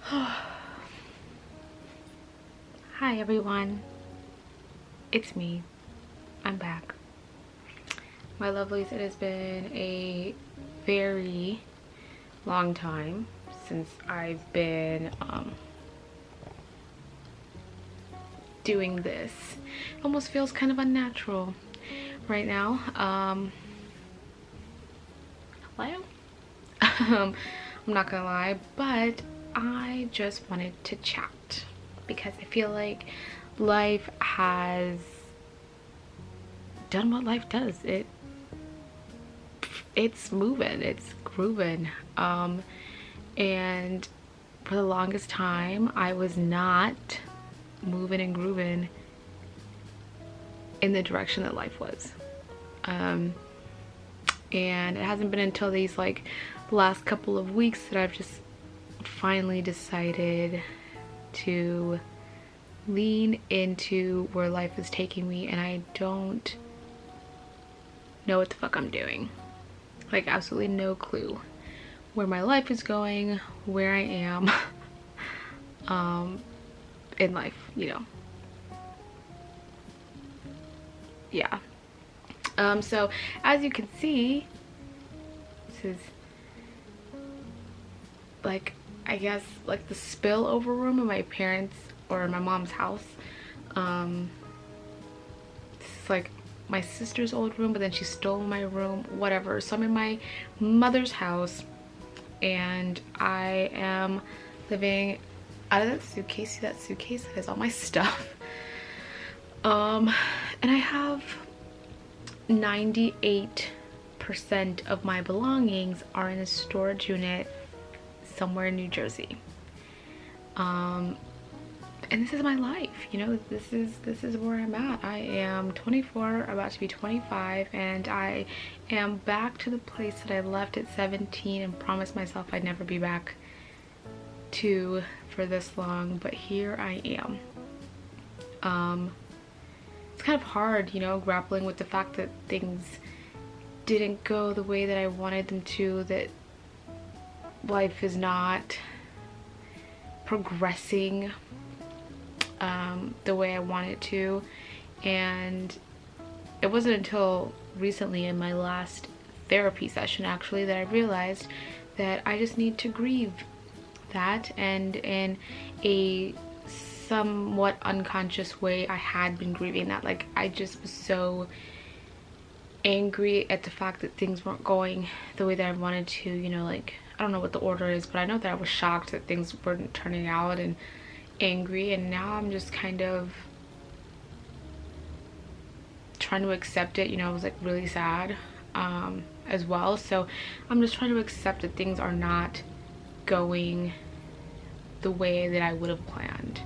Hi everyone, it's me. I'm back. My lovelies, it has been a very long time since I've been doing this. It almost feels kind of unnatural right now. Hello? I'm not gonna lie, but I just wanted to chat because I feel like life has done what life does. It's moving, it's grooving. And for the longest time I was not moving and grooving in the direction that life was. And it hasn't been until these last couple of weeks that I've just finally decided to lean into where life is taking me, and I don't know what the fuck I'm doing. Like, absolutely no clue where my life is going, where I am in life, you know. Yeah. So as you can see, this is like, I guess, like the spillover room in my parents' or my mom's house. This is like my sister's old room, but then she stole my room, whatever. So I'm in my mother's house and I am living out of that suitcase. See that suitcase? That has all my stuff. And I have 98% of my belongings are in a storage unit somewhere in New Jersey. And this is my life, you know. This is where I'm at. I am 24, about to be 25, and I am back to the place that I left at 17 and promised myself I'd never be back to for this long, but here I am. It's kind of hard, you know, grappling with the fact that things didn't go the way that I wanted them to, that life is not progressing the way I want it to. And it wasn't until recently, in my last therapy session actually, that I realized that I just need to grieve that. And in a somewhat unconscious way, I had been grieving that. Like, I just was so angry at the fact that things weren't going the way that I wanted to, you know. Like, I don't know what the order is, but I know that I was shocked that things weren't turning out, and angry. And now I'm just kind of trying to accept it, you know. I was like really sad as well, so I'm just trying to accept that things are not going the way that I would have planned.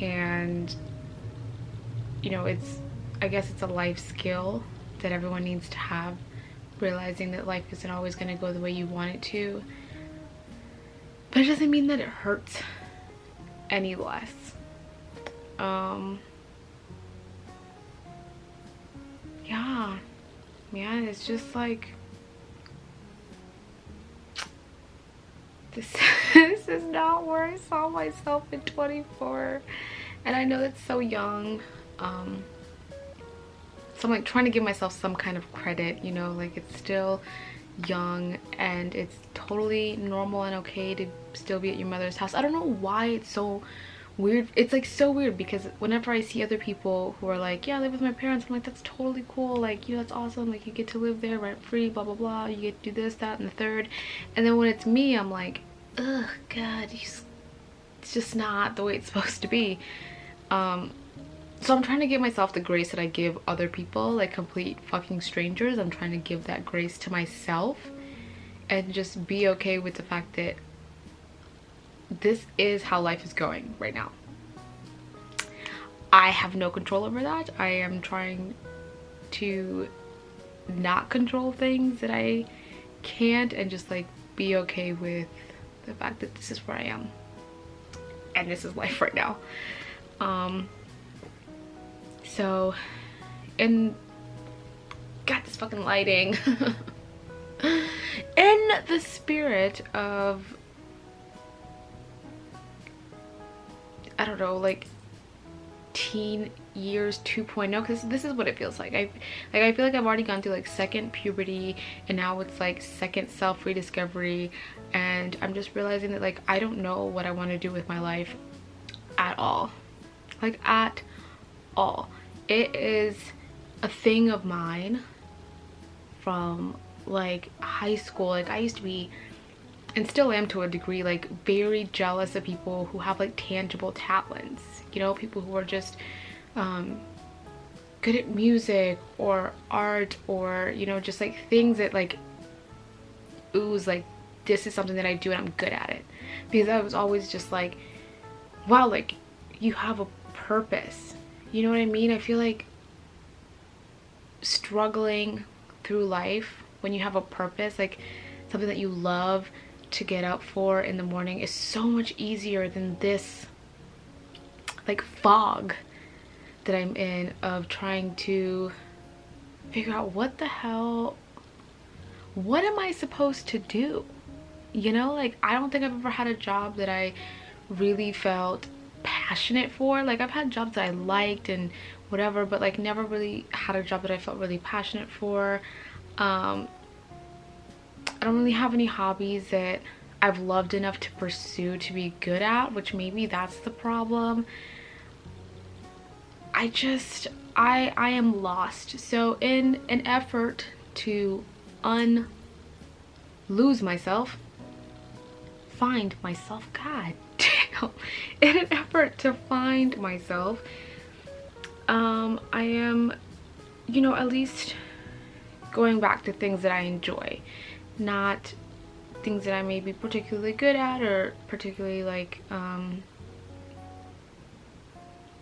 And you know, I guess it's a life skill that everyone needs to have, realizing that life isn't always going to go the way you want it to, but it doesn't mean that it hurts any less. Yeah, it's just like, this this is not where I saw myself at 24, and I know that's so young. So I'm like trying to give myself some kind of credit, you know, like it's still young and it's totally normal and okay to still be at your mother's house. I don't know why it's so weird. It's like so weird, because whenever I see other people who are like, yeah, I live with my parents, I'm like, that's totally cool, like, you know, that's awesome, like, you get to live there rent free, blah blah blah, you get to do this, that, and the third. And then when it's me, I'm like, ugh, god, it's just not the way it's supposed to be. So I'm trying to give myself the grace that I give other people, like complete fucking strangers. I'm trying to give that grace to myself and just be okay with the fact that this is how life is going right now. I have no control over that. I am trying to not control things that I can't, and just like be okay with the fact that this is where I am and this is life right now. So, and got this fucking lighting. In the spirit of know, like teen years 2.0, because this is what it feels like. I feel like I've already gone through like second puberty, and now it's like second self rediscovery, and I'm just realizing that like I don't know what I want to do with my life at all, like at all. It is a thing of mine from like high school. Like I used to be, and still am to a degree, like very jealous of people who have like tangible talents, you know, people who are just good at music or art, or you know, just like things that like ooze like this is something that I do and I'm good at it. Because I was always just like, wow, like you have a purpose, you know what I mean? I feel like struggling through life when you have a purpose, like something that you love to get up for in the morning, is so much easier than this like fog that I'm in of trying to figure out what the hell, what am I supposed to do? You know, like I don't think I've ever had a job that I really felt passionate for. Like I've had jobs that I liked and whatever, but like never really had a job that I felt really passionate for. I don't really have any hobbies that I've loved enough to pursue to be good at, which maybe that's the problem. I am lost. So in an effort to lose myself, find myself, god damn, in an effort to find myself, I am, you know, at least going back to things that I enjoy, not things that I may be particularly good at, or particularly like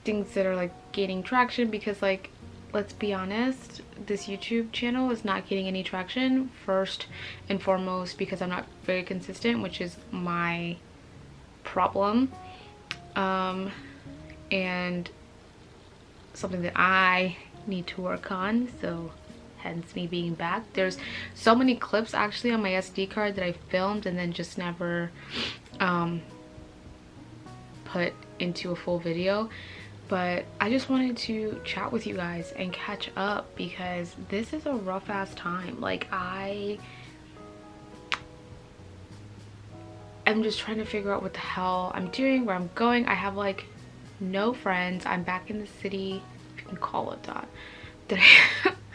things that are like gaining traction. Because like, let's be honest, this YouTube channel is not getting any traction, first and foremost because I'm not very consistent, which is my problem, and something that I need to work on. So hence me being back. There's so many clips actually on my SD card that I filmed and then just never put into a full video. But I just wanted to chat with you guys and catch up, because this is a rough ass time. Like I'm just trying to figure out what the hell I'm doing, where I'm going. I have like no friends. I'm back in the city, if you can call it that.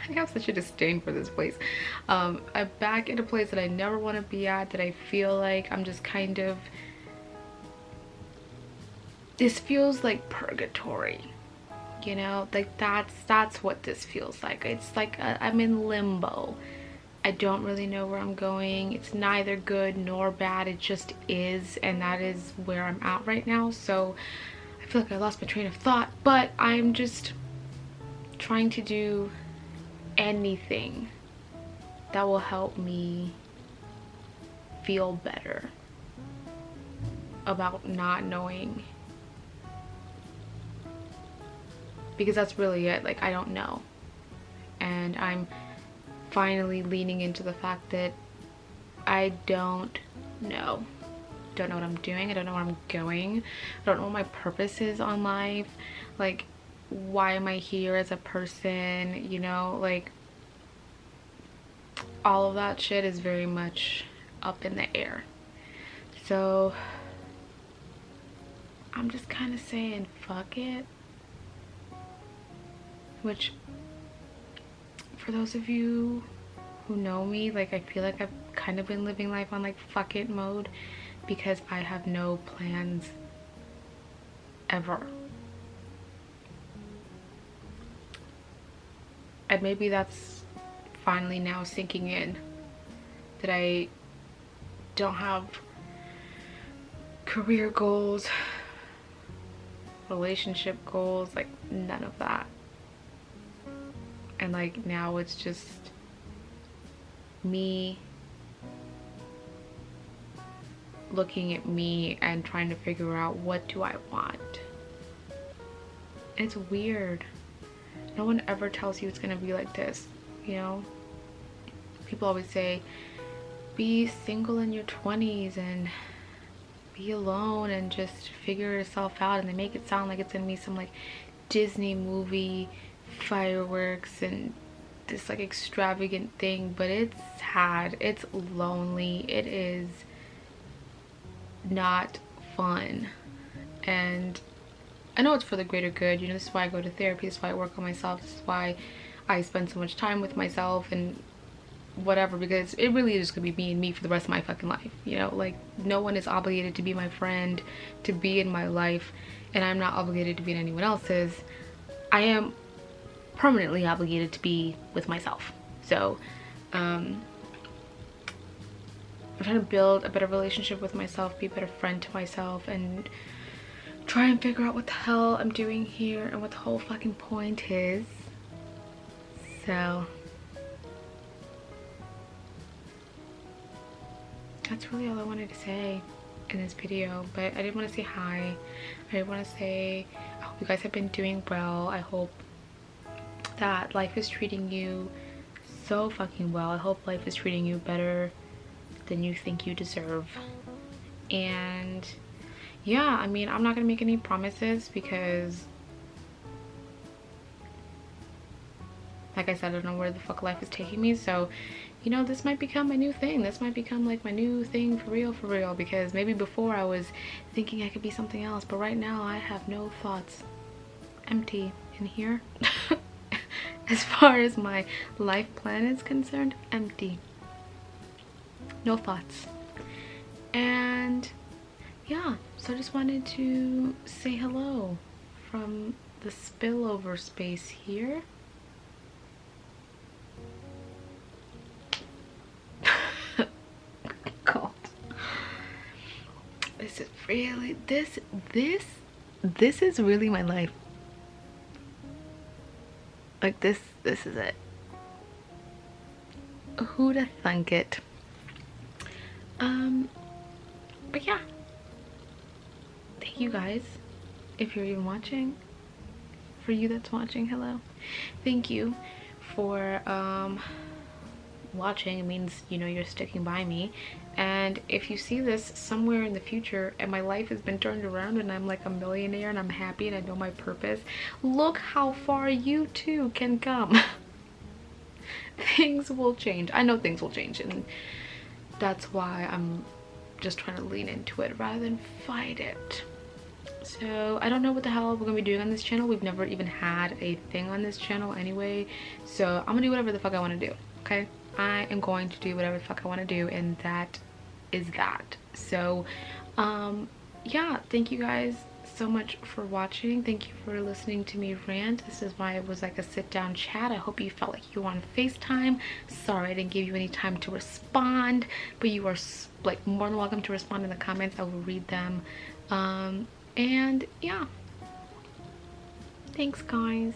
I have such a disdain for this place. I'm back in a place that I never want to be at, that I feel like I'm just kind of, this feels like purgatory, you know, like that's what this feels like. It's like I'm in limbo. I don't really know where I'm going. It's neither good nor bad, it just is, and that is where I'm at right now. So I feel like I lost my train of thought, but I'm just trying to do anything that will help me feel better about not knowing, because that's really it. Like I don't know, and I'm finally leaning into the fact that I don't know what I'm doing. I don't know where I'm going. I don't know what my purpose is on life. Like, why am I here as a person, you know? Like all of that shit is very much up in the air. So I'm just kind of saying fuck it, which, for those of you who know me, like I feel like I've kind of been living life on like fuck it mode, because I have no plans ever. And maybe that's finally now sinking in, that I don't have career goals, relationship goals, like none of that. And like now it's just me looking at me and trying to figure out, what do I want? It's weird. No one ever tells you it's gonna be like this, you know? People always say, be single in your 20s and be alone and just figure yourself out, and they make it sound like it's gonna be some like Disney movie, fireworks and this like extravagant thing, but it's sad, it's lonely, it is not fun. And I know it's for the greater good, you know, this is why I go to therapy, this is why I work on myself, this is why I spend so much time with myself and whatever, because it really is gonna be me and me for the rest of my fucking life, you know, like no one is obligated to be my friend, to be in my life, and I'm not obligated to be in anyone else's. I am permanently obligated to be with myself. So I'm trying to build a better relationship with myself, be a better friend to myself, and try and figure out what the hell I'm doing here and what the whole fucking point is. So that's really all I wanted to say in this video, but I did want to say hi. I did want to say I hope you guys have been doing well. I hope that life is treating you so fucking well. I hope life is treating you better than you think you deserve. And yeah, I mean, I'm not gonna make any promises because like I said, I don't know where the fuck life is taking me. So, you know, this might become my new thing. This might become like my new thing for real, because maybe before I was thinking I could be something else, but right now I have no thoughts. Empty in here. As far as my life plan is concerned, empty. No thoughts. And yeah, so I just wanted to say hello from the spillover space here. God. This is really, this is really my life. Like this is it. Who'd have thunk it? But yeah, thank you guys if you're even watching. For you that's watching, hello. Thank you for watching. It means, you know, you're sticking by me. And if you see this somewhere in the future and my life has been turned around and I'm like a millionaire and I'm happy and I know my purpose, look how far you too can come. Things will change. I know things will change, and that's why I'm just trying to lean into it rather than fight it. So I don't know what the hell we're gonna be doing on this channel. We've never even had a thing on this channel anyway, so I'm gonna do whatever the fuck I want to do. Okay, I am going to do whatever the fuck I want to do, and that is that. So yeah, thank you guys so much for watching. Thank you for listening to me rant. This is why it was like a sit-down chat. I hope you felt like you were on FaceTime. Sorry I didn't give you any time to respond, but you are like more than welcome to respond in the comments. I will read them. And yeah, thanks guys.